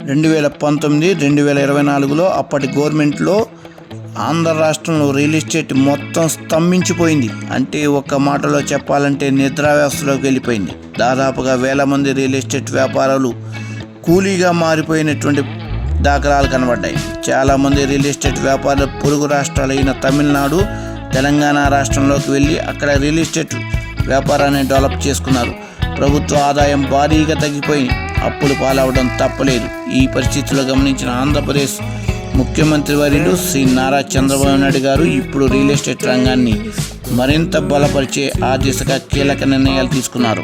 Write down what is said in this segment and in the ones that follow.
2019, 2024లో అప్పటి గవర్నమెంట్లో ఆంధ్ర రాష్ట్రంలో రియల్ ఎస్టేట్ మొత్తం స్తంభించిపోయింది. అంటే ఒక్క మాటలో చెప్పాలంటే నిద్రావ్యవస్థలోకి వెళ్ళిపోయింది. దాదాపుగా వేల మంది రియల్ ఎస్టేట్ వ్యాపారాలు కూలీగా మారిపోయినటువంటి దాఖలాలు కనబడ్డాయి. చాలామంది రియల్ ఎస్టేట్ వ్యాపారులు పొరుగు రాష్ట్రాలైన తమిళనాడు, తెలంగాణ రాష్ట్రంలోకి వెళ్ళి అక్కడ రియల్ ఎస్టేట్ వ్యాపారాన్ని డెవలప్ చేసుకున్నారు. ప్రభుత్వ ఆదాయం భారీగా తగ్గిపోయింది. అప్పులు పాలవడం తప్పలేదు. ఈ పరిస్థితుల్లో గమనించిన ఆంధ్రప్రదేశ్ ముఖ్యమంత్రి వర్యులు శ్రీ నారా చంద్రబాబు నాయుడు గారు ఇప్పుడు రియల్ ఎస్టేట్ రంగాన్ని మరింత బలపరిచే ఆ దిశగా కీలక నిర్ణయాలు తీసుకున్నారు.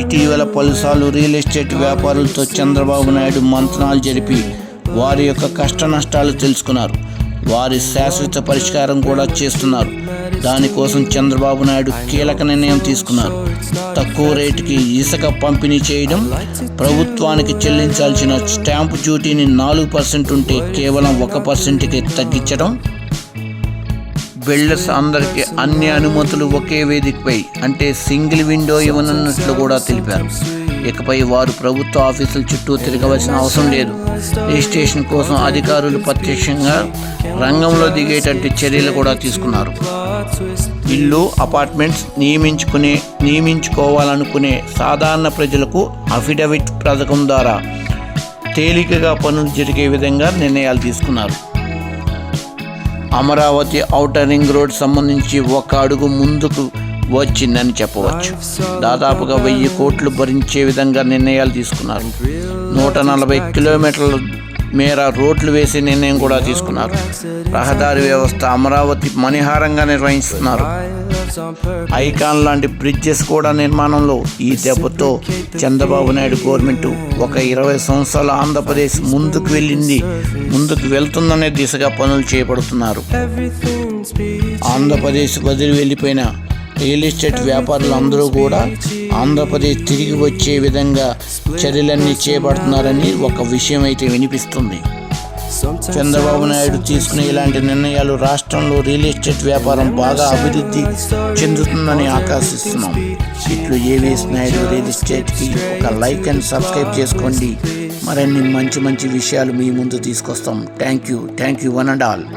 ఇటీవల పలుసార్లు రియల్ ఎస్టేట్ వ్యాపారులతో చంద్రబాబు నాయుడు మంత్రాలు జరిపి వారి యొక్క కష్ట నష్టాలు తెలుసుకున్నారు. వారి శాశ్వత పరిష్కారం కూడా చేస్తున్నారు. దానికోసం చంద్రబాబు నాయుడు కీలక నిర్ణయం తీసుకున్నారు. తక్కువ రేటుకి ఇసుక పంపిణీ చేయడం, ప్రభుత్వానికి చెల్లించాల్సిన స్టాంపు డ్యూటీని 4% ఉంటే కేవలం 1%కి తగ్గించడం, బిల్డర్స్ అందరికీ అన్ని అనుమతులు ఒకే వేదికపై అంటే సింగిల్ విండో ఇవ్వనున్నట్లు కూడా తెలిపారు. ఇకపై వారు ప్రభుత్వ ఆఫీసుల చుట్టూ తిరగవలసిన అవసరం లేదు. రిజిస్ట్రేషన్ కోసం అధికారులు ప్రత్యక్షంగా రంగంలో దిగేటట్టు చర్యలు కూడా తీసుకున్నారు. ఇల్లు, అపార్ట్మెంట్స్ నియమించుకోవాలనుకునే సాధారణ ప్రజలకు అఫిడవిట్ పథకం ద్వారా తేలికగా పనులు జరిగే విధంగా నిర్ణయాలు తీసుకున్నారు. అమరావతి ఔటర్ రింగ్ రోడ్ సంబంధించి ఒక అడుగు ముందుకు వచ్చిందని చెప్పవచ్చు. దాదాపుగా 1000 కోట్లు భరించే విధంగా నిర్ణయాలు తీసుకున్నారు. 140 కిలోమీటర్ల మేర రోడ్లు వేసే నిర్ణయం కూడా తీసుకున్నారు. రహదారి వ్యవస్థ అమరావతి మణిహారంగా నిర్వహిస్తున్నారు. ఐకాన్ లాంటి బ్రిడ్జెస్ కూడా నిర్మాణంలో. ఈ దెబ్బతో చంద్రబాబు నాయుడు గవర్నమెంట్ ఒక 20 సంవత్సరాల ఆంధ్రప్రదేశ్ ముందుకు వెళ్తుందనే దిశగా పనులు చేపడుతున్నారు. ఆంధ్రప్రదేశ్ వదిలి వెళ్ళిపోయిన రియల్ ఎస్టేట్ వ్యాపారులు అందరూ కూడా ఆంధ్రప్రదేశ్ తిరిగి వచ్చే విధంగా చర్యలన్నీ చేపడుతున్నారని ఒక విషయం అయితే వినిపిస్తుంది. చంద్రబాబు నాయుడు తీసుకునే ఇలాంటి నిర్ణయాలు రాష్ట్రంలో రియల్ ఎస్టేట్ వ్యాపారం బాగా అభివృద్ధి చెందుతుందని ఆకాశిస్తున్నాం. ఇట్లు ఏవిఎస్ నాయుడు రియల్ ఎస్టేట్కి ఒక లైక్ అండ్ సబ్స్క్రైబ్ చేసుకోండి. మరిన్ని మంచి విషయాలు మీ ముందు తీసుకొస్తాం. Thank you one and all.